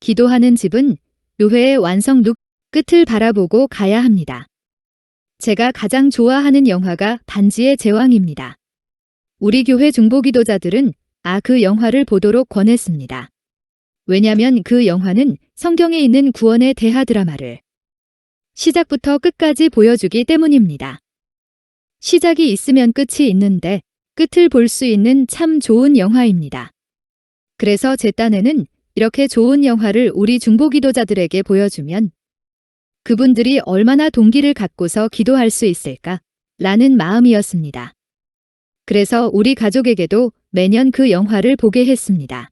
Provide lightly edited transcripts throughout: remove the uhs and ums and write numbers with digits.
기도하는 집은 교회의 완성 끝을 바라보고 가야 합니다. 제가 가장 좋아하는 영화가 반지의 제왕입니다. 우리 교회 중보기도자들은 그 영화를 보도록 권했습니다. 왜냐면 그 영화는 성경에 있는 구원의 대하 드라마를 시작부터 끝까지 보여주기 때문입니다. 시작이 있으면 끝이 있는데 끝을 볼 수 있는 참 좋은 영화입니다. 그래서 제 딴에는 이렇게 좋은 영화를 우리 중보기도자들에게 보여주면 그분들이 얼마나 동기를 갖고서 기도할 수 있을까? 라는 마음이었습니다. 그래서 우리 가족에게도 매년 그 영화를 보게 했습니다.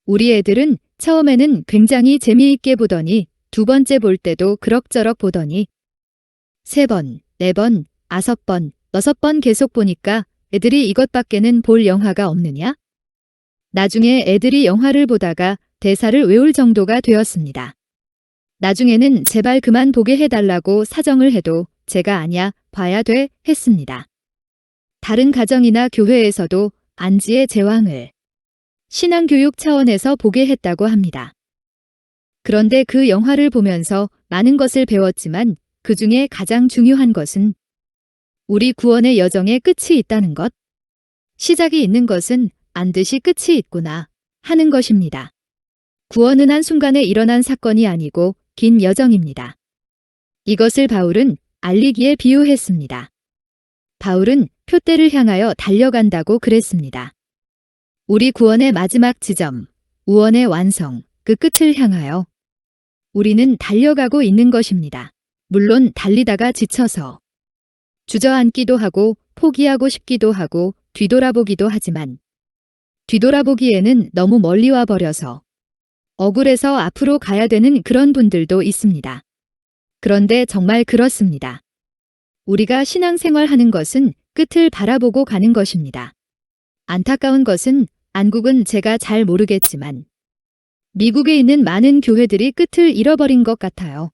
우리 애들은 처음에는 굉장히 재미있게 보더니 두 번째 볼 때도 그럭저럭 보더니 3번, 4번, 5번, 6번 계속 보니까 애들이 이것밖에는 볼 영화가 없느냐? 나중에 애들이 영화를 보다가 대사를 외울 정도가 되었습니다. 나중에는 제발 그만 보게 해달라고 사정을 해도 제가 아냐, 봐야 돼, 했습니다. 다른 가정이나 교회에서도 반지의 제왕을 신앙교육 차원에서 보게 했다고 합니다. 그런데 그 영화를 보면서 많은 것을 배웠지만 그 중에 가장 중요한 것은 우리 구원의 여정에 끝이 있다는 것, 시작이 있는 것은 반드시 끝이 있구나 하는 것입니다. 구원은 한순간에 일어난 사건이 아니고 긴 여정입니다. 이것을 바울은 알리기에 비유했습니다. 바울은 표대를 향하여 달려간다고 그랬습니다. 우리 구원의 마지막 지점, 우원의 완성, 그 끝을 향하여 우리는 달려가고 있는 것입니다. 물론 달리다가 지쳐서 주저앉기도 하고 포기하고 싶기도 하고 뒤돌아보기도 하지만 뒤돌아보기에는 너무 멀리 와 버려서 억울해서 앞으로 가야 되는 그런 분들도 있습니다. 그런데 정말 그렇습니다. 우리가 신앙생활하는 것은 끝을 바라보고 가는 것입니다. 안타까운 것은 한국은 제가 잘 모르겠지만 미국에 있는 많은 교회들이 끝을 잃어버린 것 같아요.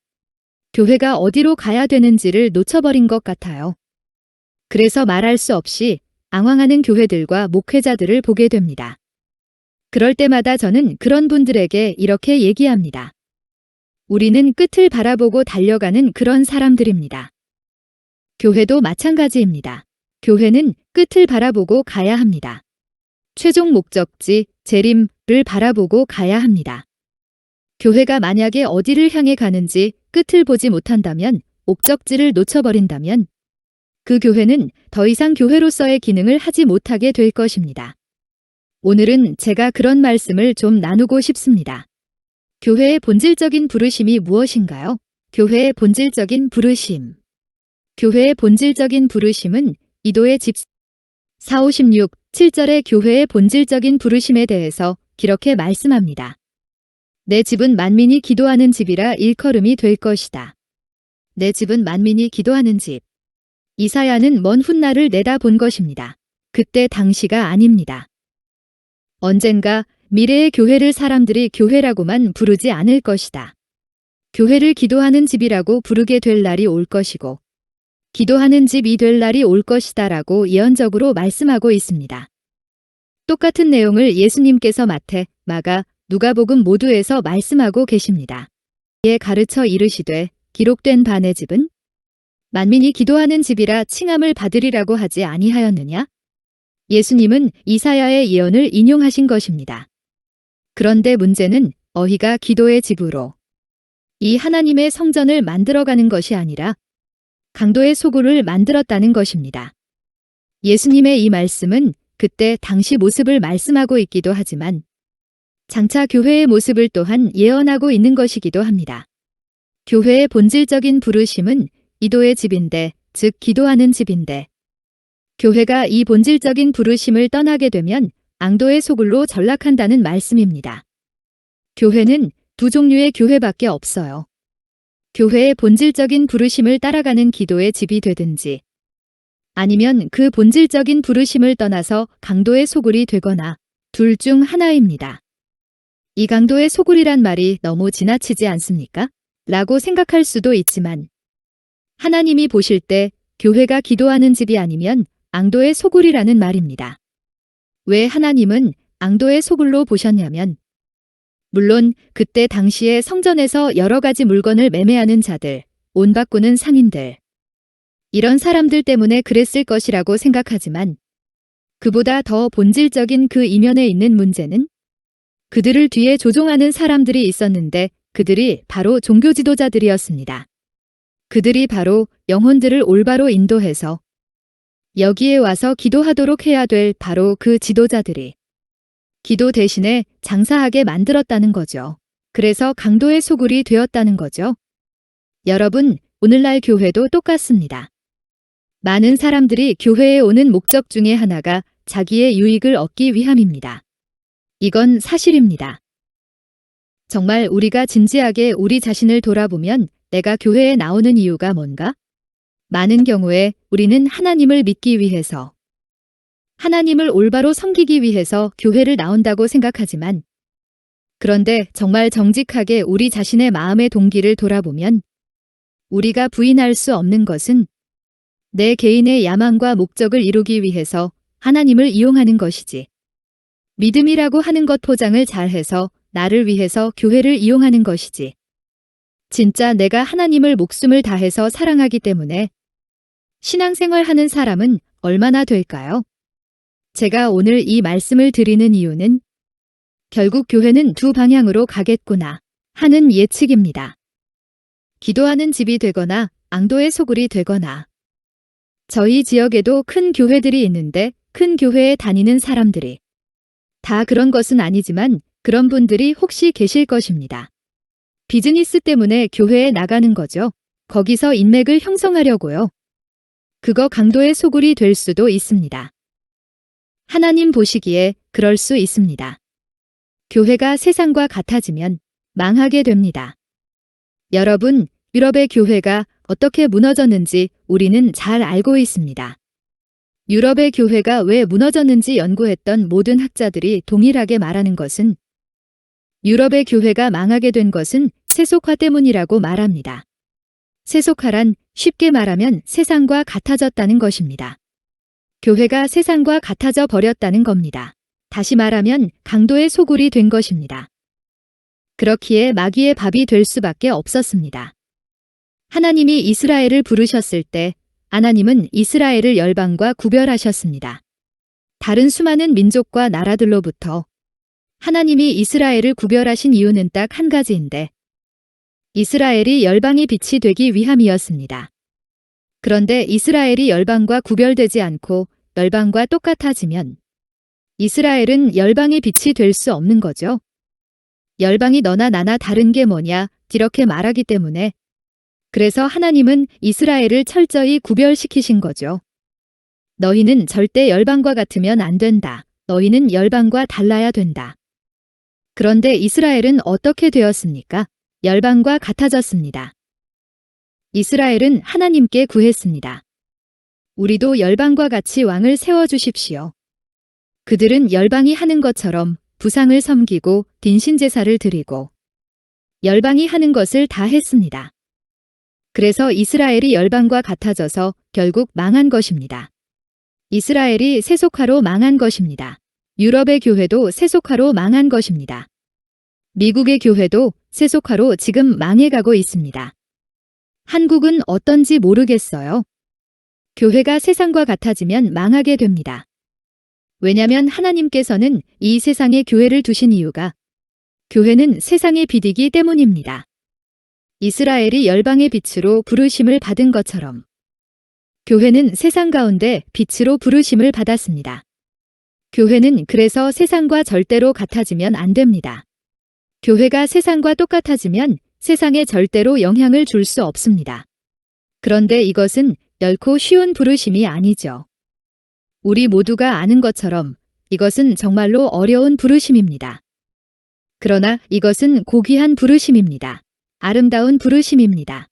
교회가 어디로 가야 되는지를 놓쳐버린 것 같아요. 그래서 말할 수 없이 앙황하는 교회들과 목회자들을 보게 됩니다. 그럴 때마다 저는 그런 분들에게 이렇게 얘기합니다. 우리는 끝을 바라보고 달려가는 그런 사람들입니다. 교회도 마찬가지입니다. 교회는 끝을 바라보고 가야 합니다. 최종 목적지, 재림을 바라보고 가야 합니다. 교회가 만약에 어디를 향해 가는지 끝을 보지 못한다면, 목적지를 놓쳐버린다면 그 교회는 더 이상 교회로서의 기능을 하지 못하게 될 것입니다. 오늘은 제가 그런 말씀을 좀 나누고 싶습니다. 교회의 본질적인 부르심이 무엇인가요? 교회의 본질적인 부르심. 교회의 본질적인 부르심은 이도의 집 456, 7절의 교회의 본질적인 부르심에 대해서 이렇게 말씀합니다. 내 집은 만민이 기도하는 집이라 일컬음이 될 것이다. 내 집은 만민이 기도하는 집. 이사야는 먼 훗날을 내다본 것입니다. 그때 당시가 아닙니다. 언젠가 미래의 교회를 사람들이 교회라고만 부르지 않을 것이다. 교회를 기도하는 집이라고 부르게 될 날이 올 것이고 기도하는 집이 될 날이 올 것이다 라고 예언적으로 말씀하고 있습니다. 똑같은 내용을 예수님께서 마태, 마가, 누가복음 모두에서 말씀하고 계십니다. 이에 가르쳐 이르시되 기록된 바 내 집은 만민이 기도하는 집이라 칭함을 받으리라고 하지 아니하였느냐? 예수님은 이사야의 예언을 인용하신 것입니다. 그런데 문제는 어희가 기도의 집으로 이 하나님의 성전을 만들어가는 것이 아니라 강도의 소굴을 만들었다는 것입니다. 예수님의 이 말씀은 그때 당시 모습을 말씀하고 있기도 하지만 장차 교회의 모습을 또한 예언하고 있는 것이기도 합니다. 교회의 본질적인 부르심은 이도의 집인데, 즉 기도하는 집인데 교회가 이 본질적인 부르심을 떠나게 되면 앙도의 소굴로 전락한다는 말씀입니다. 교회는 두 종류의 교회밖에 없어요. 교회의 본질적인 부르심을 따라가는 기도의 집이 되든지 아니면 그 본질적인 부르심을 떠나서 강도의 소굴이 되거나 둘 중 하나입니다. 이 강도의 소굴이란 말이 너무 지나치지 않습니까? 라고 생각할 수도 있지만 하나님이 보실 때 교회가 기도하는 집이 아니면 앙도의 소굴이라는 말입니다. 왜 하나님은 앙도의 소굴로 보셨냐면 물론 그때 당시에 성전에서 여러 가지 물건을 매매하는 자들, 온 바꾸는 상인들, 이런 사람들 때문에 그랬을 것이라고 생각하지만 그보다 더 본질적인 그 이면에 있는 문제는 그들을 뒤에 조종하는 사람들이 있었는데 그들이 바로 종교 지도자들이었습니다. 그들이 바로 영혼들을 올바로 인도해서 여기에 와서 기도하도록 해야 될 바로 그 지도자들이 기도 대신에 장사하게 만들었다는 거죠. 그래서 강도의 소굴이 되었다는 거죠. 여러분, 오늘날 교회도 똑같습니다. 많은 사람들이 교회에 오는 목적 중에 하나가 자기의 유익을 얻기 위함입니다. 이건 사실입니다. 정말 우리가 진지하게 우리 자신을 돌아보면 내가 교회에 나오는 이유가 뭔가? 많은 경우에 우리는 하나님을 믿기 위해서, 하나님을 올바로 섬기기 위해서 교회를 나온다고 생각하지만 그런데 정말 정직하게 우리 자신의 마음의 동기를 돌아보면 우리가 부인할 수 없는 것은 내 개인의 야망과 목적을 이루기 위해서 하나님을 이용하는 것이지. 믿음이라고 하는 것 포장을 잘해서 나를 위해서 교회를 이용하는 것이지. 진짜 내가 하나님을 목숨을 다해서 사랑하기 때문에 신앙생활 하는 사람은 얼마나 될까요? 제가 오늘 이 말씀을 드리는 이유는 결국 교회는 두 방향으로 가겠구나 하는 예측입니다. 기도하는 집이 되거나 앙도의 소굴이 되거나. 저희 지역에도 큰 교회들이 있는데 큰 교회에 다니는 사람들이 다 그런 것은 아니지만 그런 분들이 혹시 계실 것입니다. 비즈니스 때문에 교회에 나가는 거죠. 거기서 인맥을 형성하려고요. 그거 강도의 소굴이 될 수도 있습니다. 하나님 보시기에 그럴 수 있습니다. 교회가 세상과 같아지면 망하게 됩니다. 여러분, 유럽의 교회가 어떻게 무너졌는지 우리는 잘 알고 있습니다. 유럽의 교회가 왜 무너졌는지 연구했던 모든 학자들이 동일하게 말하는 것은 유럽의 교회가 망하게 된 것은 세속화 때문이라고 말합니다. 세속화란 쉽게 말하면 세상과 같아졌다는 것입니다. 교회가 세상과 같아져 버렸다는 겁니다. 다시 말하면 강도의 소굴이 된 것입니다. 그렇기에 마귀의 밥이 될 수밖에 없었습니다. 하나님이 이스라엘을 부르셨을 때 하나님은 이스라엘을 열방과 구별하셨습니다. 다른 수많은 민족과 나라들로부터 하나님이 이스라엘을 구별하신 이유는 딱 한 가지인데 이스라엘이 열방의 빛이 되기 위함이었습니다. 그런데 이스라엘이 열방과 구별되지 않고 열방과 똑같아지면 이스라엘은 열방의 빛이 될 수 없는 거죠. 열방이 너나 나나 다른 게 뭐냐 이렇게 말하기 때문에 그래서 하나님은 이스라엘을 철저히 구별시키신 거죠. 너희는 절대 열방과 같으면 안 된다. 너희는 열방과 달라야 된다. 그런데 이스라엘은 어떻게 되었습니까? 열방과 같아졌습니다. 이스라엘은 하나님께 구했습니다. 우리도 열방과 같이 왕을 세워주십시오. 그들은 열방이 하는 것처럼 부상을 섬기고 딘신제사를 드리고 열방이 하는 것을 다 했습니다. 그래서 이스라엘이 열방과 같아져서 결국 망한 것입니다. 이스라엘이 세속화로 망한 것입니다. 유럽의 교회도 세속화로 망한 것입니다. 미국의 교회도 세속화로 지금 망해가고 있습니다. 한국은 어떤지 모르겠어요. 교회가 세상과 같아지면 망하게 됩니다. 왜냐하면 하나님께서는 이 세상에 교회를 두신 이유가 교회는 세상의 빛이기 때문입니다. 이스라엘이 열방의 빛으로 부르심을 받은 것처럼 교회는 세상 가운데 빛으로 부르심을 받았습니다. 교회는 그래서 세상과 절대로 같아지면 안 됩니다. 교회가 세상과 똑같아지면 세상에 절대로 영향을 줄 수 없습니다. 그런데 이것은 결코 쉬운 부르심이 아니죠. 우리 모두가 아는 것처럼 이것은 정말로 어려운 부르심입니다. 그러나 이것은 고귀한 부르심입니다. 아름다운 부르심입니다.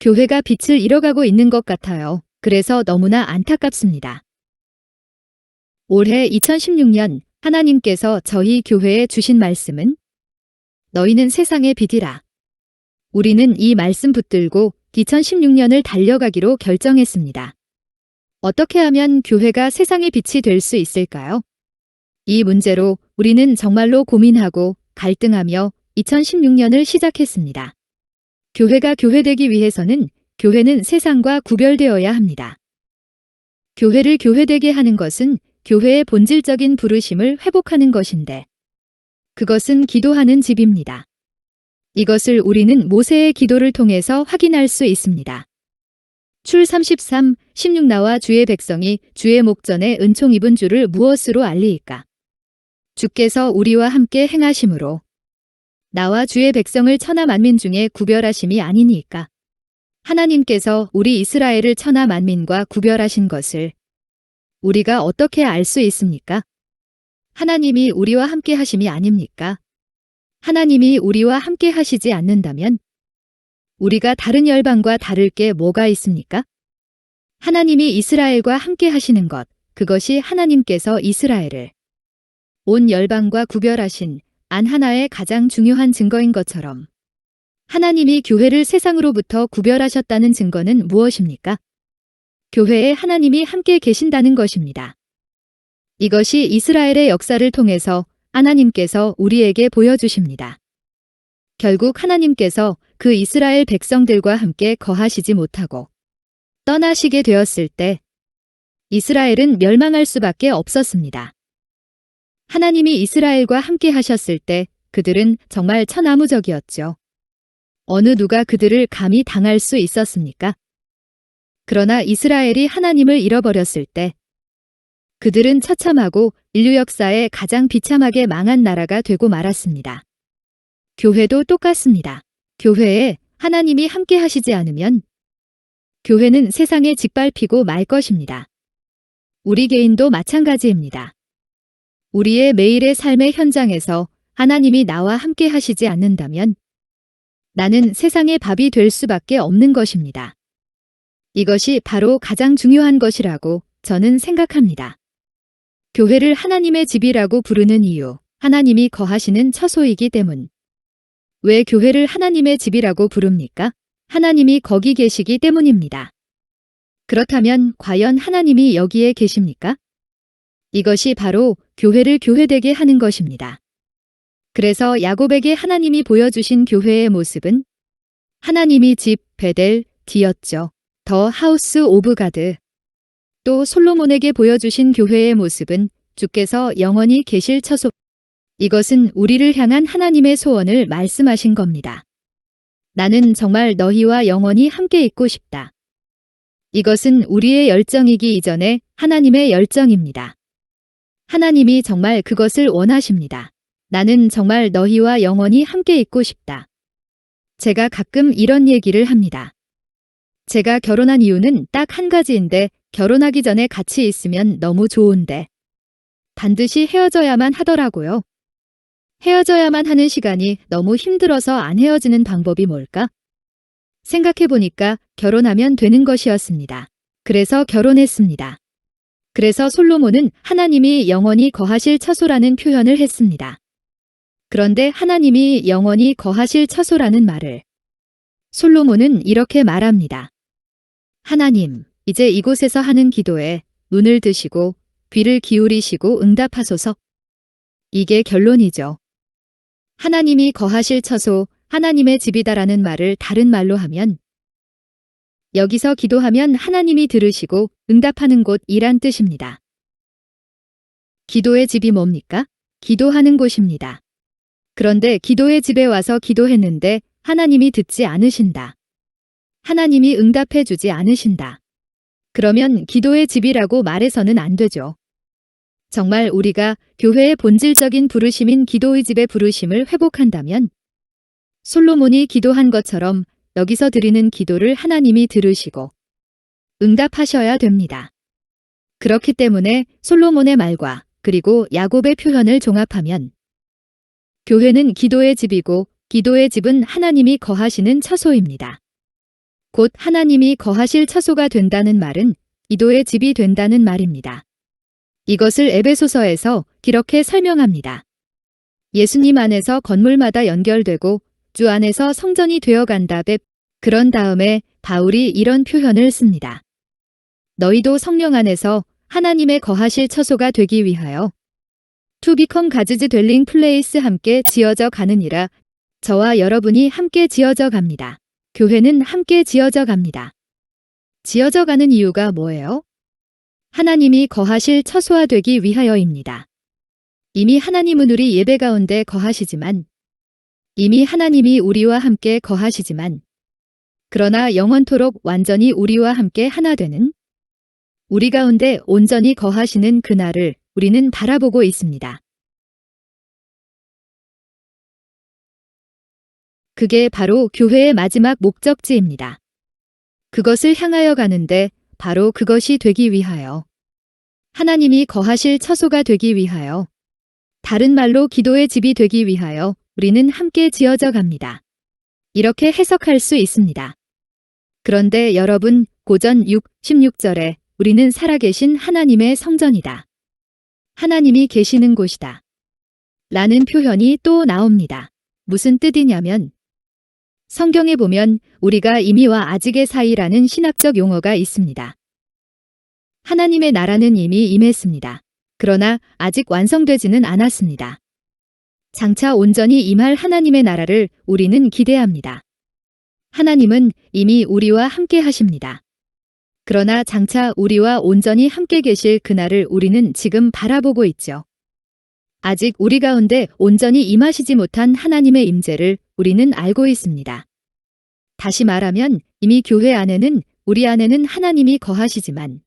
교회가 빛을 잃어가고 있는 것 같아요. 그래서 너무나 안타깝습니다. 올해 2016년 하나님께서 저희 교회에 주신 말씀은 너희는 세상의 빛이라. 우리는 이 말씀 붙들고 2016년을 달려가기로 결정했습니다. 어떻게 하면 교회가 세상의 빛이 될 수 있을까요? 이 문제로 우리는 정말로 고민하고 갈등하며 2016년을 시작했습니다. 교회가 교회되기 위해서는 교회는 세상과 구별되어야 합니다. 교회를 교회되게 하는 것은 교회의 본질적인 부르심을 회복하는 것인데 그것은 기도하는 집입니다. 이것을 우리는 모세의 기도를 통해서 확인할 수 있습니다. 출 33, 16 나와 주의 백성이 주의 목전에 은총 입은 줄을 무엇으로 알리이까? 주께서 우리와 함께 행하심으로 나와 주의 백성을 천하 만민 중에 구별하심이 아니니까. 하나님께서 우리 이스라엘을 천하 만민과 구별하신 것을 우리가 어떻게 알 수 있습니까? 하나님이 우리와 함께 하심이 아닙니까? 하나님이 우리와 함께 하시지 않는다면 우리가 다른 열방과 다를 게 뭐가 있습니까? 하나님이 이스라엘과 함께 하시는 것, 그것이 하나님께서 이스라엘을 온 열방과 구별하신 안 하나의 가장 중요한 증거인 것처럼 하나님이 교회를 세상으로부터 구별하셨다는 증거는 무엇입니까? 교회에 하나님이 함께 계신다는 것입니다. 이것이 이스라엘의 역사를 통해서 하나님께서 우리에게 보여주십니다. 결국 하나님께서 그 이스라엘 백성들과 함께 거하시지 못하고 떠나시게 되었을 때 이스라엘은 멸망할 수밖에 없었습니다. 하나님이 이스라엘과 함께 하셨을 때 그들은 정말 천하무적이었죠. 어느 누가 그들을 감히 당할 수 있었습니까? 그러나 이스라엘이 하나님을 잃어버렸을 때 그들은 처참하고 인류 역사에 가장 비참하게 망한 나라가 되고 말았습니다. 교회도 똑같습니다. 교회에 하나님이 함께 하시지 않으면 교회는 세상에 짓밟히고 말 것입니다. 우리 개인도 마찬가지입니다. 우리의 매일의 삶의 현장에서 하나님이 나와 함께 하시지 않는다면 나는 세상의 밥이 될 수밖에 없는 것입니다. 이것이 바로 가장 중요한 것이라고 저는 생각합니다. 교회를 하나님의 집이라고 부르는 이유, 하나님이 거하시는 처소이기 때문. 왜 교회를 하나님의 집이라고 부릅니까? 하나님이 거기 계시기 때문입니다. 그렇다면 과연 하나님이 여기에 계십니까? 이것이 바로 교회를 교회되게 하는 것입니다. 그래서 야곱에게 하나님이 보여주신 교회의 모습은 하나님이 집 베델 디였죠. 더 하우스 오브 가드. 또 솔로몬에게 보여주신 교회의 모습은 주께서 영원히 계실 처소. 이것은 우리를 향한 하나님의 소원을 말씀하신 겁니다. 나는 정말 너희와 영원히 함께 있고 싶다. 이것은 우리의 열정이기 이전에 하나님의 열정입니다. 하나님이 정말 그것을 원하십니다. 나는 정말 너희와 영원히 함께 있고 싶다. 제가 가끔 이런 얘기를 합니다. 제가 결혼한 이유는 딱 한 가지인데 결혼하기 전에 같이 있으면 너무 좋은데 반드시 헤어져야만 하더라고요. 헤어져야만 하는 시간이 너무 힘들어서 안 헤어지는 방법이 뭘까? 생각해보니까 결혼하면 되는 것이었습니다. 그래서 결혼했습니다. 그래서 솔로몬은 하나님이 영원히 거하실 처소라는 표현을 했습니다. 그런데 하나님이 영원히 거하실 처소라는 말을 솔로몬은 이렇게 말합니다. 하나님, 이제 이곳에서 하는 기도에 눈을 드시고 귀를 기울이시고 응답하소서. 이게 결론이죠. 하나님이 거하실 처소, 하나님의 집이다라는 말을 다른 말로 하면 여기서 기도하면 하나님이 들으시고 응답하는 곳이란 뜻입니다. 기도의 집이 뭡니까? 기도하는 곳입니다. 그런데 기도의 집에 와서 기도했는데 하나님이 듣지 않으신다. 하나님이 응답해 주지 않으신다. 그러면 기도의 집이라고 말해서는 안 되죠. 정말 우리가 교회의 본질적인 부르심인 기도의 집의 부르심을 회복한다면 솔로몬이 기도한 것처럼 여기서 드리는 기도를 하나님이 들으시고 응답하셔야 됩니다. 그렇기 때문에 솔로몬의 말과 그리고 야곱의 표현을 종합하면 교회는 기도의 집이고 기도의 집은 하나님이 거하시는 처소입니다. 곧 하나님이 거하실 처소가 된다는 말은 기도의 집이 된다는 말입니다. 이것을 에베소서에서 이렇게 설명합니다. 예수님 안에서 건물마다 연결되고 주 안에서 성전이 되어간다. 그런 다음에 바울이 이런 표현을 씁니다. 너희도 성령 안에서 하나님의 거하실 처소가 되기 위하여 To become God's dwelling place 함께 지어져 가느니라. 저와 여러분이 함께 지어져 갑니다. 교회는 함께 지어져 갑니다. 지어져 가는 이유가 뭐예요? 하나님이 거하실 처소가 되기 위하여입니다. 이미 하나님은 우리 예배 가운데 거하시지만, 이미 하나님이 우리와 함께 거하시지만, 그러나 영원토록 완전히 우리와 함께 하나 되는, 우리 가운데 온전히 거하시는 그날을 우리는 바라보고 있습니다. 그게 바로 교회의 마지막 목적지입니다. 그것을 향하여 가는데 바로 그것이 되기 위하여, 하나님이 거하실 처소가 되기 위하여, 다른 말로 기도의 집이 되기 위하여 우리는 함께 지어져 갑니다. 이렇게 해석할 수 있습니다. 그런데 여러분, 고전 16절에 우리는 살아계신 하나님의 성전이다. 하나님이 계시는 곳이다. 라는 표현이 또 나옵니다. 무슨 뜻이냐면, 성경에 보면 우리가 이미와 아직의 사이라는 신학적 용어가 있습니다. 하나님의 나라는 이미 임했습니다. 그러나 아직 완성되지는 않았습니다. 장차 온전히 임할 하나님의 나라를 우리는 기대합니다. 하나님은 이미 우리와 함께 하십니다. 그러나 장차 우리와 온전히 함께 계실 그날을 우리는 지금 바라보고 있죠. 아직 우리 가운데 온전히 임하시지 못한 하나님의 임재를 우리는 알고 있습니다. 다시 말하면 이미 교회 안에는, 우리 안에는 하나님이 거하시지만,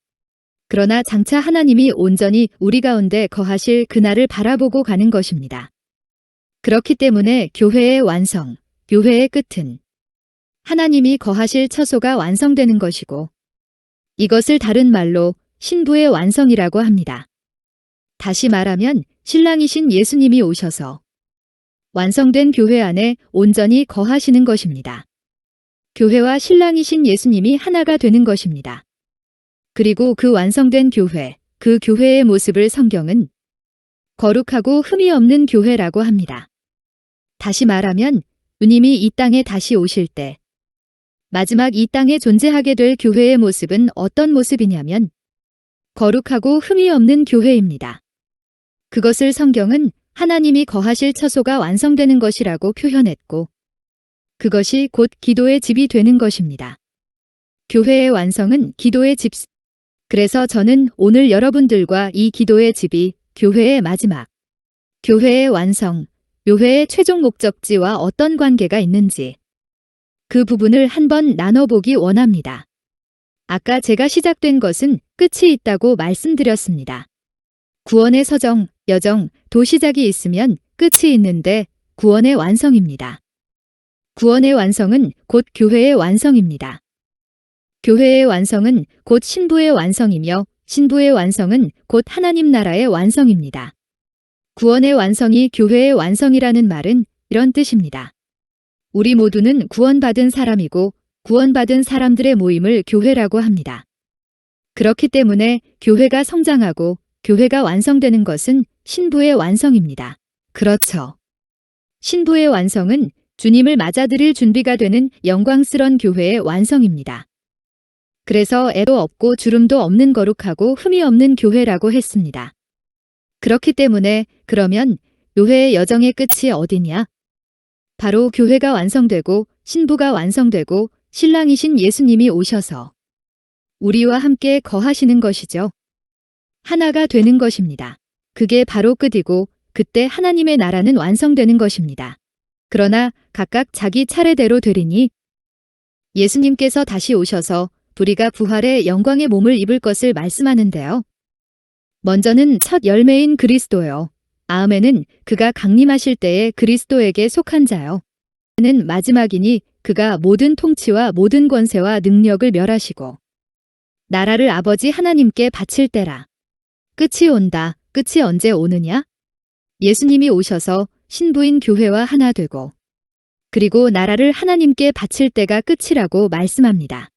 그러나 장차 하나님이 온전히 우리 가운데 거하실 그날을 바라보고 가는 것입니다. 그렇기 때문에 교회의 완성, 교회의 끝은 하나님이 거하실 처소가 완성되는 것이고, 이것을 다른 말로 신부의 완성이라고 합니다. 다시 말하면 신랑이신 예수님이 오셔서 완성된 교회 안에 온전히 거하시는 것입니다. 교회와 신랑이신 예수님이 하나가 되는 것입니다. 그리고 그 완성된 교회, 그 교회의 모습을 성경은 거룩하고 흠이 없는 교회라고 합니다. 다시 말하면 주님이 이 땅에 다시 오실 때 마지막 이 땅에 존재하게 될 교회의 모습은 어떤 모습이냐면 거룩하고 흠이 없는 교회입니다. 그것을 성경은 하나님이 거하실 처소가 완성되는 것이라고 표현했고, 그것이 곧 기도의 집이 되는 것입니다. 교회의 완성은 기도의 집. 그래서 저는 오늘 여러분들과 이 기도의 집이 교회의 마지막, 교회의 완성, 교회의 최종 목적지와 어떤 관계가 있는지 그 부분을 한번 나눠보기 원합니다. 아까 제가 시작된 것은 끝이 있다고 말씀드렸습니다. 구원의 서정, 여정, 도시작이 있으면 끝이 있는데 구원의 완성입니다. 구원의 완성은 곧 교회의 완성입니다. 교회의 완성은 곧 신부의 완성이며 신부의 완성은 곧 하나님 나라의 완성입니다. 구원의 완성이 교회의 완성이라는 말은 이런 뜻입니다. 우리 모두는 구원받은 사람이고 구원받은 사람들의 모임을 교회라고 합니다. 그렇기 때문에 교회가 성장하고 교회가 완성되는 것은 신부의 완성입니다. 그렇죠. 신부의 완성은 주님을 맞아들일 준비가 되는 영광스런 교회의 완성입니다. 그래서 애도 없고 주름도 없는 거룩하고 흠이 없는 교회라고 했습니다. 그렇기 때문에 그러면 교회의 여정의 끝이 어디냐? 바로 교회가 완성되고 신부가 완성되고 신랑이신 예수님이 오셔서 우리와 함께 거하시는 것이죠. 하나가 되는 것입니다. 그게 바로 끝이고 그때 하나님의 나라는 완성되는 것입니다. 그러나 각각 자기 차례대로 되리니 예수님께서 다시 오셔서 우리가 부활의 영광의 몸을 입을 것을 말씀하는데요. 먼저는 첫 열매인 그리스도요. 아음에는 그가 강림하실 때에 그리스도에게 속한 자요. 는 마지막이니 그가 모든 통치와 모든 권세와 능력을 멸하시고 나라를 아버지 하나님께 바칠 때라. 끝이 온다. 끝이 언제 오느냐? 예수님이 오셔서 신부인 교회와 하나 되고 그리고 나라를 하나님께 바칠 때가 끝이라고 말씀합니다.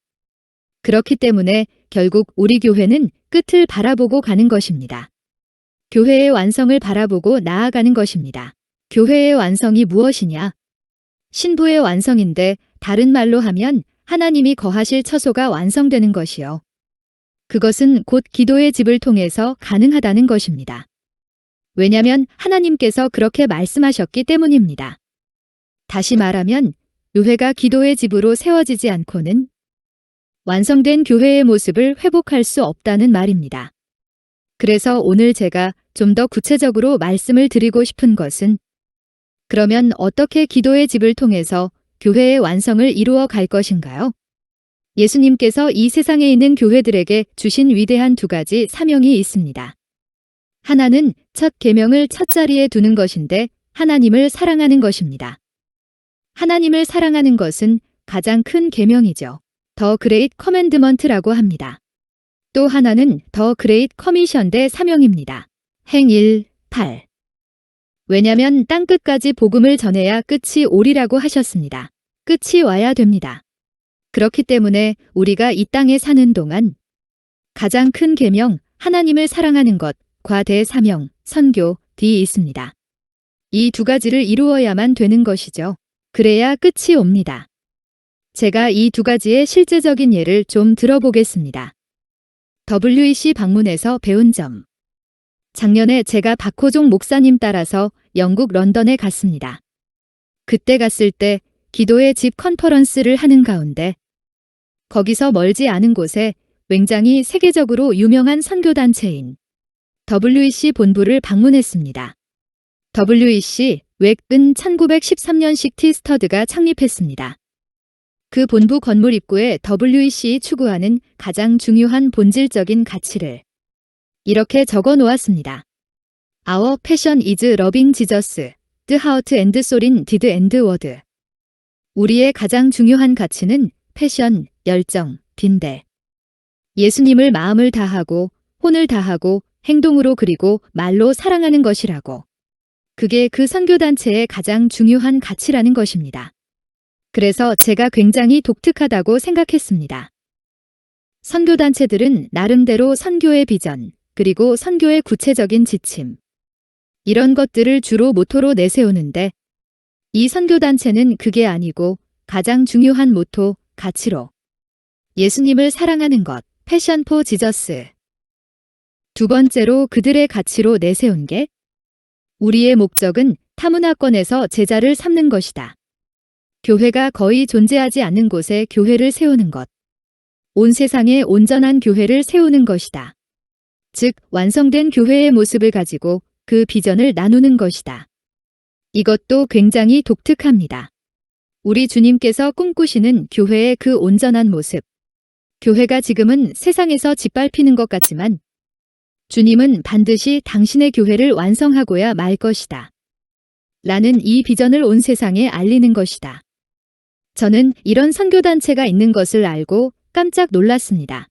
그렇기 때문에 결국 우리 교회는 끝을 바라보고 가는 것입니다. 교회의 완성을 바라보고 나아가는 것입니다. 교회의 완성이 무엇이냐? 신부의 완성인데 다른 말로 하면 하나님이 거하실 처소가 완성되는 것이요. 그것은 곧 기도의 집을 통해서 가능하다는 것입니다. 왜냐면 하나님께서 그렇게 말씀하셨기 때문입니다. 다시 말하면 교회가 기도의 집으로 세워지지 않고는 완성된 교회의 모습을 회복할 수 없다는 말입니다. 그래서 오늘 제가 좀 더 구체적으로 말씀을 드리고 싶은 것은 그러면 어떻게 기도의 집을 통해서 교회의 완성을 이루어 갈 것인가요? 예수님께서 이 세상에 있는 교회들에게 주신 위대한 두 가지 사명이 있습니다. 하나는 첫 계명을 첫 자리에 두는 것인데 하나님을 사랑하는 것입니다. 하나님을 사랑하는 것은 가장 큰 계명이죠. 더 그레이트 커맨드먼트라고 합니다. 또 하나는 더 그레이트 커미션 대 사명입니다. 행 1, 8. 왜냐면 땅끝까지 복음을 전해야 끝이 오리라고 하셨습니다. 끝이 와야 됩니다. 그렇기 때문에 우리가 이 땅에 사는 동안 가장 큰 계명, 하나님을 사랑하는 것과 대사명, 선교, 뒤 있습니다. 이 두 가지를 이루어야만 되는 것이죠. 그래야 끝이 옵니다. 제가 이 두 가지의 실제적인 예를 좀 들어보겠습니다. WEC 방문에서 배운 점. 작년에 제가 박호종 목사님 따라서 영국 런던에 갔습니다. 그때 갔을 때 기도의 집 컨퍼런스를 하는 가운데 거기서 멀지 않은 곳에 굉장히 세계적으로 유명한 선교단체인 WEC 본부를 방문했습니다. WEC 웩은 1913년식 티스터드가 창립했습니다. 그 본부 건물 입구에 WEC이 추구하는 가장 중요한 본질적인 가치를 이렇게 적어 놓았습니다. Our passion is loving Jesus, the heart and soul in deed and word. 우리의 가장 중요한 가치는 패션, 열정, 빈대. 예수님을 마음을 다하고 혼을 다하고 행동으로 그리고 말로 사랑하는 것이라고. 그게 그 선교단체의 가장 중요한 가치라는 것입니다. 그래서 제가 굉장히 독특하다고 생각했습니다. 선교단체들은 나름대로 선교의 비전, 그리고 선교의 구체적인 지침, 이런 것들을 주로 모토로 내세우는데 이 선교단체는 그게 아니고 가장 중요한 모토, 가치로 예수님을 사랑하는 것, 패션 포 지저스. 두 번째로 그들의 가치로 내세운 게 우리의 목적은 타문화권에서 제자를 삼는 것이다. 교회가 거의 존재하지 않는 곳에 교회를 세우는 것. 온 세상에 온전한 교회를 세우는 것이다. 즉, 완성된 교회의 모습을 가지고 그 비전을 나누는 것이다. 이것도 굉장히 독특합니다. 우리 주님께서 꿈꾸시는 교회의 그 온전한 모습. 교회가 지금은 세상에서 짓밟히는 것 같지만 주님은 반드시 당신의 교회를 완성하고야 말 것이다. 라는 이 비전을 온 세상에 알리는 것이다. 저는 이런 선교단체가 있는 것을 알고 깜짝 놀랐습니다.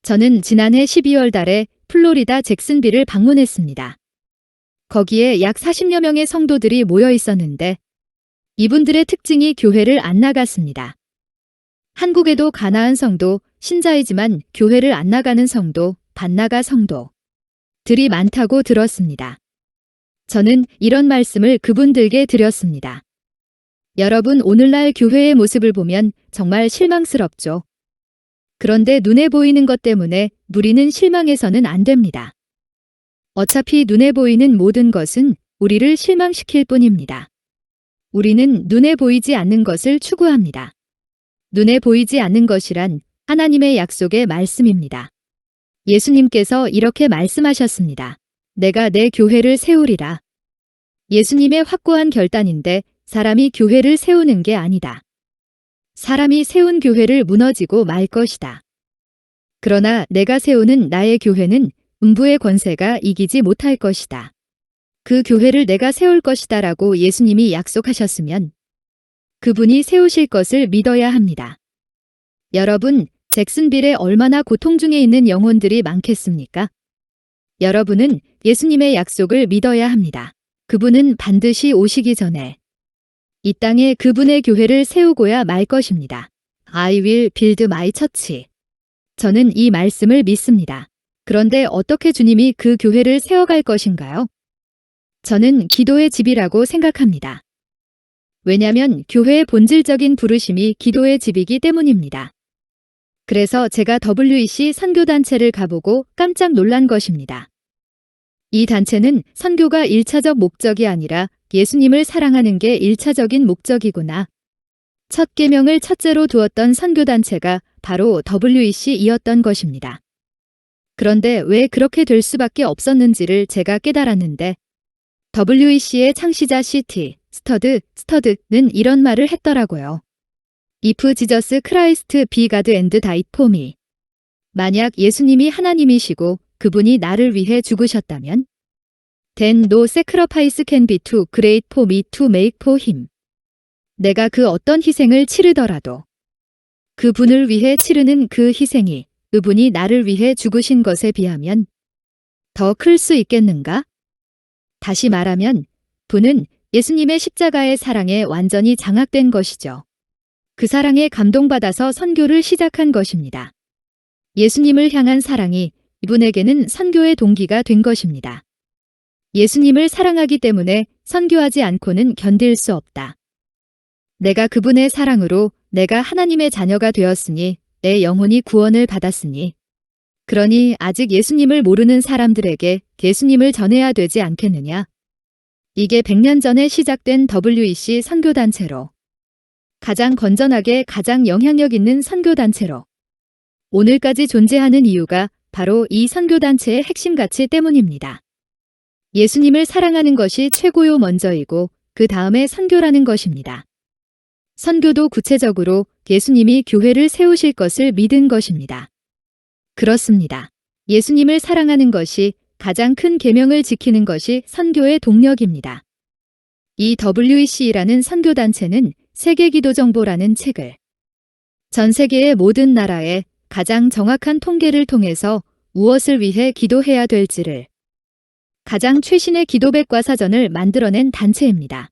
저는 지난해 12월 달에 플로리다 잭슨빌을 방문했습니다. 거기에 약 40여 명의 성도들이 모여 있었는데 이분들의 특징이 교회를 안 나갔습니다. 한국에도 가나안 성도, 신자이지만 교회를 안 나가는 성도, 반나가 성도들이 많다고 들었습니다. 저는 이런 말씀을 그분들께 드렸습니다. 여러분, 오늘날 교회의 모습을 보면 정말 실망스럽죠. 그런데 눈에 보이는 것 때문에 우리는 실망해서는 안 됩니다. 어차피 눈에 보이는 모든 것은 우리를 실망시킬 뿐입니다. 우리는 눈에 보이지 않는 것을 추구합니다. 눈에 보이지 않는 것이란 하나님의 약속의 말씀입니다. 예수님께서 이렇게 말씀하셨습니다. 내가 내 교회를 세우리라. 예수님의 확고한 결단인데 사람이 교회를 세우는 게 아니다. 사람이 세운 교회를 무너지고 말 것이다. 그러나 내가 세우는 나의 교회는 음부의 권세가 이기지 못할 것이다. 그 교회를 내가 세울 것이다 라고 예수님이 약속하셨으면 그분이 세우실 것을 믿어야 합니다. 여러분, 잭슨빌에 얼마나 고통 중에 있는 영혼들이 많겠습니까? 여러분은 예수님의 약속을 믿어야 합니다. 그분은 반드시 오시기 전에 이 땅에 그분의 교회를 세우고야 말 것입니다. I will build my church. 저는 이 말씀을 믿습니다. 그런데 어떻게 주님이 그 교회를 세워갈 것인가요? 저는 기도의 집이라고 생각합니다. 왜냐하면 교회의 본질적인 부르심이 기도의 집이기 때문입니다. 그래서 제가 WEC 선교단체를 가보고 깜짝 놀란 것입니다. 이 단체는 선교가 1차적 목적이 아니라 예수님을 사랑하는 게 1차적인 목적이구나. 첫 계명을 첫째로 두었던 선교단체가 바로 WEC이었던 것입니다. 그런데 왜 그렇게 될 수밖에 없었는지를 제가 깨달았는데 WEC의 창시자 C.T. 스터드는 이런 말을 했더라고요. If Jesus Christ be God and died for me. 만약 예수님이 하나님이시고 그분이 나를 위해 죽으셨다면 Then no sacrifice can be too great for me to make for him. 내가 그 어떤 희생을 치르더라도 그분을 위해 치르는 그 희생이 그분이 나를 위해 죽으신 것에 비하면 더 클 수 있겠는가? 다시 말하면 분은 예수님의 십자가의 사랑에 완전히 장악된 것이죠. 그 사랑에 감동받아서 선교를 시작한 것입니다. 예수님을 향한 사랑이 이분에게는 선교의 동기가 된 것입니다. 예수님을 사랑하기 때문에 선교하지 않고는 견딜 수 없다. 내가 그분의 사랑으로 내가 하나님의 자녀가 되었으니 내 영혼이 구원을 받았으니 그러니 아직 예수님을 모르는 사람들에게 예수님을 전해야 되지 않겠느냐. 이게 100년 전에 시작된 WEC 선교단체로 가장 건전하게 가장 영향력 있는 선교단체로 오늘까지 존재하는 이유가 바로 이 선교단체의 핵심 가치 때문입니다. 예수님을 사랑하는 것이 최고요 먼저이고 그 다음에 선교라는 것입니다. 선교도 구체적으로 예수님이 교회를 세우실 것을 믿은 것입니다. 그렇습니다. 예수님을 사랑하는 것이 가장 큰 계명을 지키는 것이 선교의 동력입니다. 이 WEC라는 선교단체는 세계기도정보라는 책을 전 세계의 모든 나라에 가장 정확한 통계를 통해서 무엇을 위해 기도해야 될지를 가장 최신의 기도백과사전을 만들어낸 단체입니다.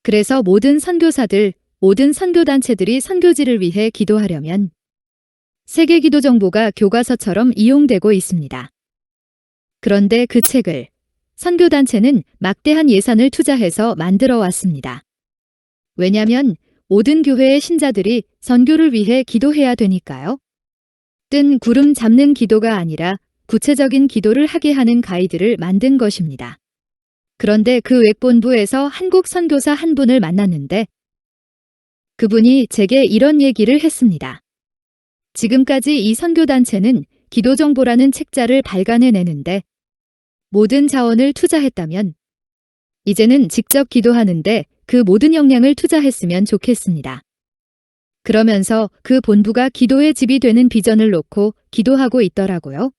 그래서 모든 선교사들, 모든 선교단체들이 선교지를 위해 기도하려면 세계기도정보가 교과서처럼 이용되고 있습니다. 그런데 그 책을 선교단체는 막대한 예산을 투자해서 만들어 왔습니다. 왜냐하면 모든 교회의 신자들이 선교를 위해 기도해야 되니까요. 뜬 구름 잡는 기도가 아니라 구체적인 기도를 하게 하는 가이드를 만든 것입니다. 그런데 그 웹본부에서 한국 선교사 한 분을 만났는데 그분이 제게 이런 얘기를 했습니다. 지금까지 이 선교단체는 기도정보라는 책자를 발간해내는데 모든 자원을 투자했다면 이제는 직접 기도하는데 그 모든 역량을 투자했으면 좋겠습니다. 그러면서 그 본부가 기도의 집이 되는 비전을 놓고 기도하고 있더라고요.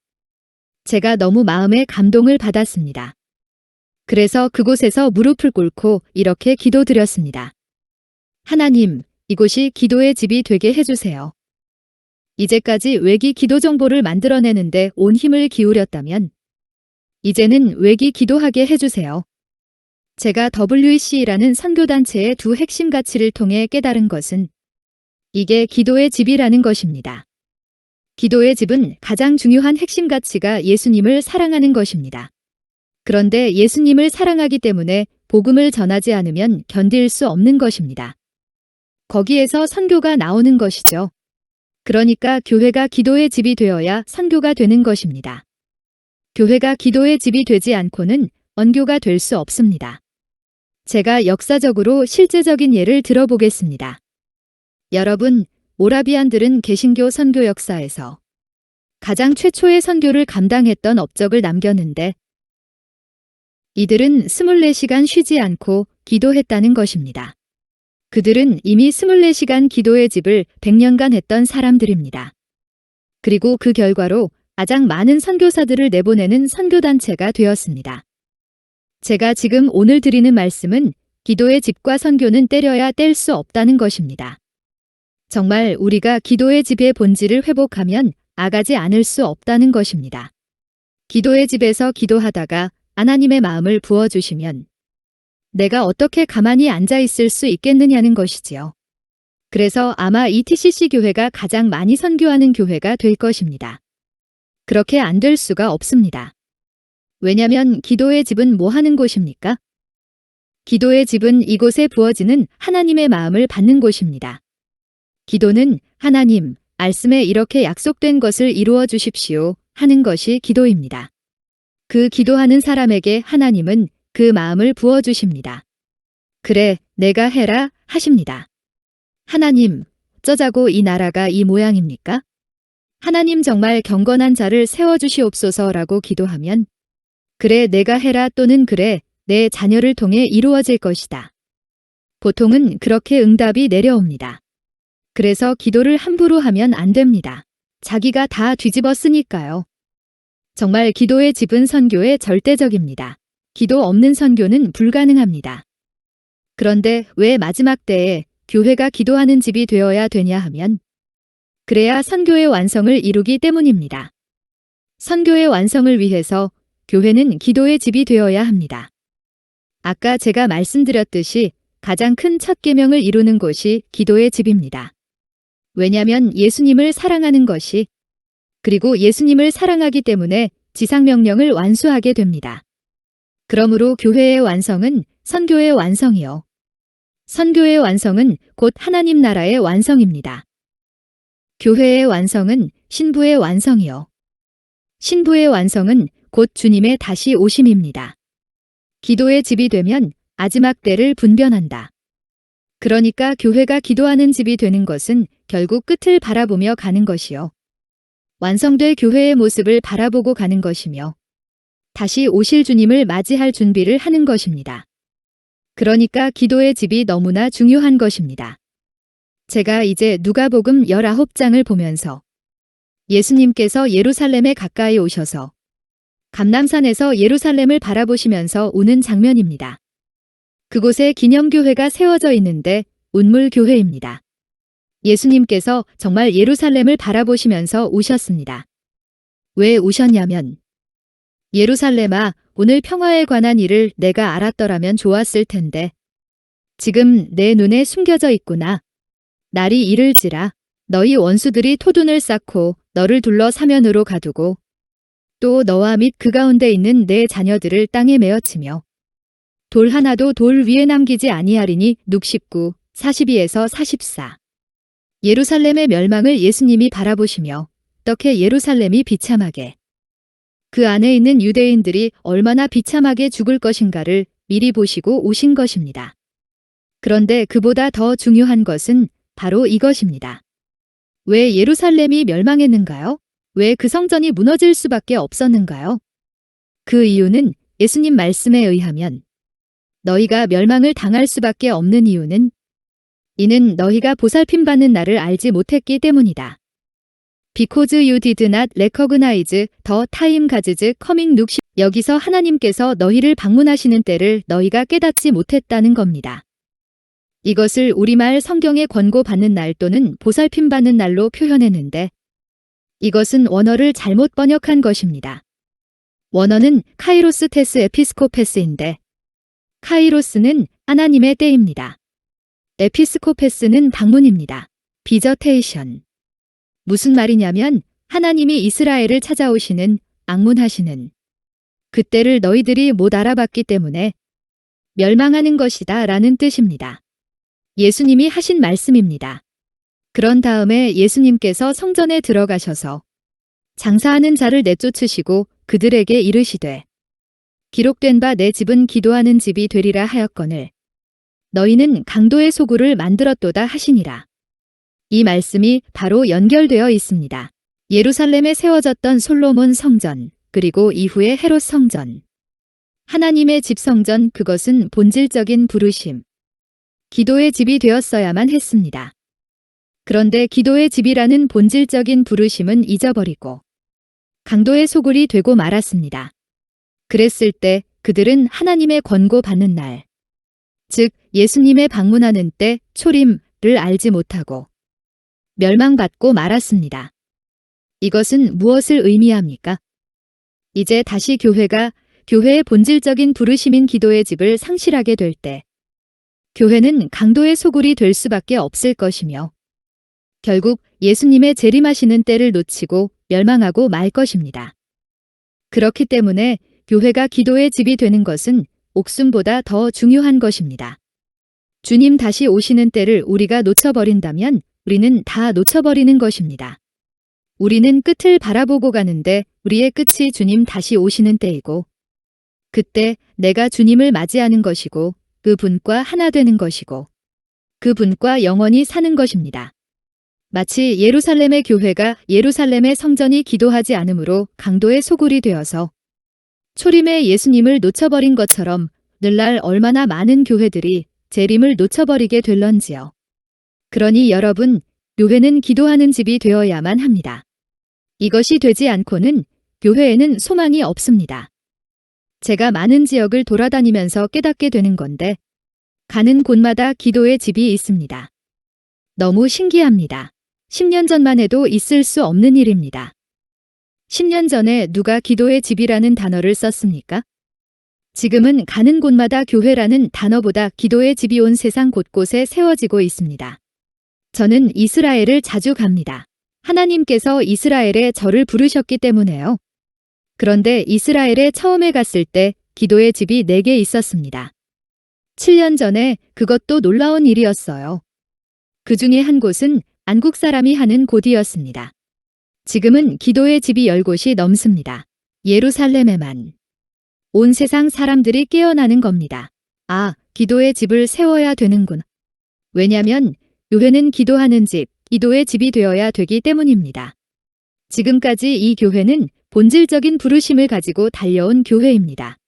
제가 너무 마음에 감동을 받았습니다. 그래서 그곳에서 무릎을 꿇고 이렇게 기도드렸습니다. 하나님, 이곳이 기도의 집이 되게 해주세요. 이제까지 외기 기도 정보를 만들어내는데 온 힘을 기울였다면 이제는 외기 기도하게 해주세요. 제가 WEC라는 선교단체의 두 핵심 가치를 통해 깨달은 것은 이게 기도의 집이라는 것입니다. 기도의 집은 가장 중요한 핵심 가치가 예수님을 사랑하는 것입니다. 그런데 예수님을 사랑하기 때문에 복음을 전하지 않으면 견딜 수 없는 것입니다. 거기에서 선교가 나오는 것이죠. 그러니까 교회가 기도의 집이 되어야 선교가 되는 것입니다. 교회가 기도의 집이 되지 않고는 언교가 될 수 없습니다. 제가 역사적으로 실제적인 예를 들어보겠습니다. 여러분, 모라비안들은 개신교 선교 역사에서 가장 최초의 선교를 감당했던 업적을 남겼는데 이들은 24시간 쉬지 않고 기도했다는 것입니다. 그들은 이미 24시간 기도의 집을 100년간 했던 사람들입니다. 그리고 그 결과로 가장 많은 선교사들을 내보내는 선교단체가 되었습니다. 제가 지금 오늘 드리는 말씀은 기도의 집과 선교는 때려야 뗄 수 없다는 것입니다. 정말 우리가 기도의 집의 본질을 회복하면 아가지 않을 수 없다는 것입니다. 기도의 집에서 기도하다가 하나님의 마음을 부어주시면 내가 어떻게 가만히 앉아 있을 수 있겠느냐는 것이지요. 그래서 아마 이 TCC 교회가 가장 많이 선교하는 교회가 될 것입니다. 그렇게 안 될 수가 없습니다. 왜냐면 기도의 집은 뭐 하는 곳입니까? 기도의 집은 이곳에 부어지는 하나님의 마음을 받는 곳입니다. 기도는 하나님, 말씀에 이렇게 약속된 것을 이루어 주십시오 하는 것이 기도입니다. 그 기도하는 사람에게 하나님은 그 마음을 부어주십니다. 그래, 내가 해라 하십니다. 하나님, 어쩌자고 이 나라가 이 모양입니까? 하나님 정말 경건한 자를 세워주시옵소서라고 기도하면 그래, 내가 해라 또는 그래, 내 자녀를 통해 이루어질 것이다. 보통은 그렇게 응답이 내려옵니다. 그래서 기도를 함부로 하면 안 됩니다. 자기가 다 뒤집었으니까요. 정말 기도의 집은 선교의 절대적입니다. 기도 없는 선교는 불가능합니다. 그런데 왜 마지막 때에 교회가 기도하는 집이 되어야 되냐 하면 그래야 선교의 완성을 이루기 때문입니다. 선교의 완성을 위해서 교회는 기도의 집이 되어야 합니다. 아까 제가 말씀드렸듯이 가장 큰 첫 계명을 이루는 곳이 기도의 집입니다. 왜냐하면 예수님을 사랑하는 것이 그리고 예수님을 사랑하기 때문에 지상명령을 완수하게 됩니다. 그러므로 교회의 완성은 선교의 완성이요. 선교의 완성은 곧 하나님 나라의 완성입니다. 교회의 완성은 신부의 완성이요. 신부의 완성은 곧 주님의 다시 오심입니다. 기도의 집이 되면 마지막 때를 분변한다. 그러니까 교회가 기도하는 집이 되는 것은 결국 끝을 바라보며 가는 것이요. 완성될 교회의 모습을 바라보고 가는 것이며 다시 오실 주님을 맞이할 준비를 하는 것입니다. 그러니까 기도의 집이 너무나 중요한 것입니다. 제가 이제 누가복음 19장을 보면서 예수님께서 예루살렘에 가까이 오셔서 감람산에서 예루살렘을 바라보시면서 우는 장면입니다. 그곳에 기념교회가 세워져 있는데 운물교회입니다. 예수님께서 정말 예루살렘을 바라보시면서 우셨습니다. 왜 우셨냐면 예루살렘아, 오늘 평화에 관한 일을 내가 알았더라면 좋았을 텐데 지금 내 눈에 숨겨져 있구나. 날이 이를지라 너희 원수들이 토둔을 쌓고 너를 둘러 사면으로 가두고 또 너와 및 그 가운데 있는 내 자녀들을 땅에 메어치며 돌 하나도 돌 위에 남기지 아니하리니 룩 19, 42에서 44. 예루살렘의 멸망을 예수님이 바라보시며 어떻게 예루살렘이 비참하게 그 안에 있는 유대인들이 얼마나 비참하게 죽을 것인가를 미리 보시고 오신 것입니다. 그런데 그보다 더 중요한 것은 바로 이것입니다. 왜 예루살렘이 멸망했는가요? 왜 그 성전이 무너질 수밖에 없었는가요? 그 이유는 예수님 말씀에 의하면 너희가 멸망을 당할 수밖에 없는 이유는 이는 너희가 보살핌받는 날을 알지 못했기 때문이다. Because you did not recognize the time God's coming. 여기서 하나님께서 너희를 방문하시는 때를 너희가 깨닫지 못했다는 겁니다. 이것을 우리말 성경에 권고받는 날 또는 보살핌받는 날로 표현했는데 이것은 원어를 잘못 번역한 것입니다. 원어는 카이로스 테스 에피스코페스인데 카이로스는 하나님의 때입니다. 에피스코페스는 방문입니다. 비저테이션. 무슨 말이냐면 하나님이 이스라엘을 찾아오시는 방문하시는 그때를 너희들이 못 알아봤기 때문에 멸망하는 것이다 라는 뜻입니다. 예수님이 하신 말씀입니다. 그런 다음에 예수님께서 성전에 들어가셔서 장사하는 자를 내쫓으시고 그들에게 이르시되 기록된 바 내 집은 기도하는 집이 되리라 하였거늘 너희는 강도의 소굴을 만들었도다 하시니라. 이 말씀이 바로 연결되어 있습니다. 예루살렘에 세워졌던 솔로몬 성전 그리고 이후의 헤롯 성전 하나님의 집 성전 그것은 본질적인 부르심 기도의 집이 되었어야만 했습니다. 그런데 기도의 집이라는 본질적인 부르심은 잊어버리고 강도의 소굴이 되고 말았습니다. 그랬을 때 그들은 하나님의 권고받는 날, 즉 예수님의 방문하는 때 초림을 알지 못하고 멸망받고 말았습니다. 이것은 무엇을 의미합니까? 이제 다시 교회가 교회의 본질적인 부르심인 기도의 집을 상실하게 될 때 교회는 강도의 소굴이 될 수밖에 없을 것이며 결국 예수님의 재림하시는 때를 놓치고 멸망하고 말 것입니다. 그렇기 때문에 교회가 기도의 집이 되는 것은 목숨보다 더 중요한 것입니다. 주님 다시 오시는 때를 우리가 놓쳐버린다면 우리는 다 놓쳐버리는 것입니다. 우리는 끝을 바라보고 가는데 우리의 끝이 주님 다시 오시는 때이고 그때 내가 주님을 맞이하는 것이고 그 분과 하나 되는 것이고 그 분과 영원히 사는 것입니다. 마치 예루살렘의 교회가 예루살렘의 성전이 기도하지 않으므로 강도의 소굴이 되어서 초림의 예수님을 놓쳐버린 것처럼 늘날 얼마나 많은 교회들이 재림을 놓쳐버리게 될런지요. 그러니 여러분, 교회는 기도하는 집이 되어야만 합니다. 이것이 되지 않고는 교회에는 소망이 없습니다. 제가 많은 지역을 돌아다니면서 깨닫게 되는 건데 가는 곳마다 기도의 집이 있습니다. 너무 신기합니다. 10년 전만 해도 있을 수 없는 일입니다. 10년 전에 누가 기도의 집이라는 단어를 썼습니까? 지금은 가는 곳마다 교회라는 단어보다 기도의 집이 온 세상 곳곳에 세워지고 있습니다. 저는 이스라엘을 자주 갑니다. 하나님께서 이스라엘에 저를 부르셨기 때문에요. 그런데 이스라엘에 처음에 갔을 때 기도의 집이 4개 있었습니다. 7년 전에 그것도 놀라운 일이었어요. 그 중에 한 곳은 안국 사람이 하는 곳이었습니다. 지금은 기도의 집이 10곳이 넘습니다. 예루살렘에만. 온 세상 사람들이 깨어나는 겁니다. 아, 기도의 집을 세워야 되는구나. 왜냐면 교회는 기도하는 집, 기도의 집이 되어야 되기 때문입니다. 지금까지 이 교회는 본질적인 부르심을 가지고 달려온 교회입니다.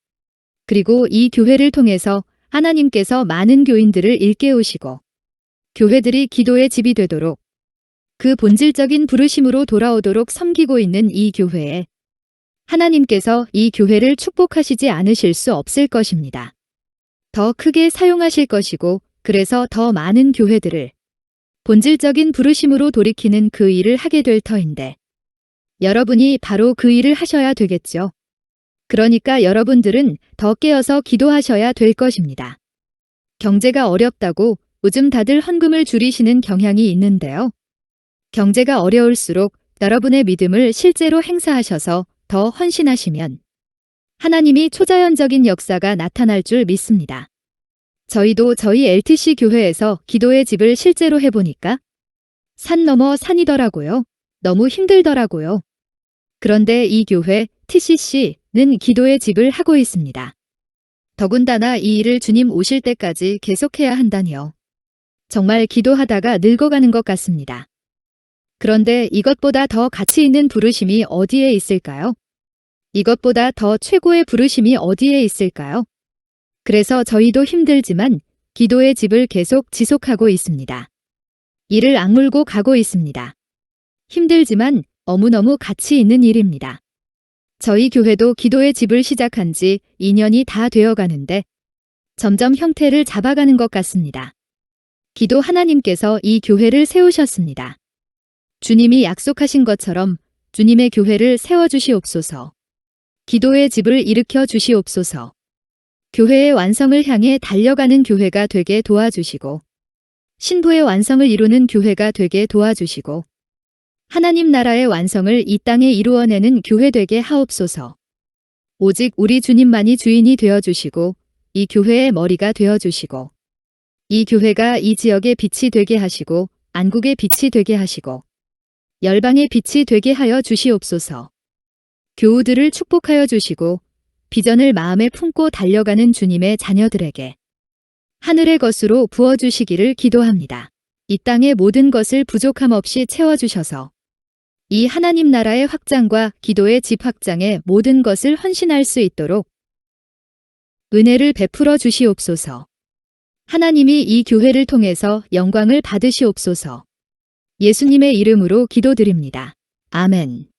그리고 이 교회를 통해서 하나님께서 많은 교인들을 일깨우시고 교회들이 기도의 집이 되도록 그 본질적인 부르심으로 돌아오도록 섬기고 있는 이 교회에 하나님께서 이 교회를 축복하시지 않으실 수 없을 것입니다. 더 크게 사용하실 것이고 그래서 더 많은 교회들을 본질적인 부르심으로 돌이키는 그 일을 하게 될 터인데 여러분이 바로 그 일을 하셔야 되겠죠. 그러니까 여러분들은 더 깨어서 기도하셔야 될 것입니다. 경제가 어렵다고 요즘 다들 헌금을 줄이시는 경향이 있는데요. 경제가 어려울수록 여러분의 믿음을 실제로 행사하셔서 더 헌신하시면 하나님이 초자연적인 역사가 나타날 줄 믿습니다. 저희도 저희 LTC 교회에서 기도의 집을 실제로 해보니까 산 넘어 산이더라고요. 너무 힘들더라고요. 그런데 이 교회 TCC는 기도의 집을 하고 있습니다. 더군다나 이 일을 주님 오실 때까지 계속해야 한다니요. 정말 기도하다가 늙어가는 것 같습니다. 그런데 이것보다 더 가치 있는 부르심이 어디에 있을까요? 이것보다 더 최고의 부르심이 어디에 있을까요? 그래서 저희도 힘들지만 기도의 집을 계속 지속하고 있습니다. 이를 악물고 가고 있습니다. 힘들지만 너무너무 가치 있는 일입니다. 저희 교회도 기도의 집을 시작한 지 2년이 다 되어 가는데 점점 형태를 잡아가는 것 같습니다. 기도 하나님께서 이 교회를 세우셨습니다. 주님이 약속하신 것처럼 주님의 교회를 세워주시옵소서. 기도의 집을 일으켜 주시옵소서. 교회의 완성을 향해 달려가는 교회가 되게 도와주시고 신부의 완성을 이루는 교회가 되게 도와주시고 하나님 나라의 완성을 이 땅에 이루어내는 교회 되게 하옵소서. 오직 우리 주님만이 주인이 되어주시고 이 교회의 머리가 되어주시고 이 교회가 이 지역의 빛이 되게 하시고 안국의 빛이 되게 하시고 열방의 빛이 되게 하여 주시옵소서. 교우들을 축복하여 주시고 비전을 마음에 품고 달려가는 주님의 자녀들에게 하늘의 것으로 부어주시기를 기도합니다. 이 땅의 모든 것을 부족함 없이 채워주셔서 이 하나님 나라의 확장과 기도의 집 확장에 모든 것을 헌신할 수 있도록 은혜를 베풀어 주시옵소서. 하나님이 이 교회를 통해서 영광을 받으시옵소서. 예수님의 이름으로 기도드립니다. 아멘.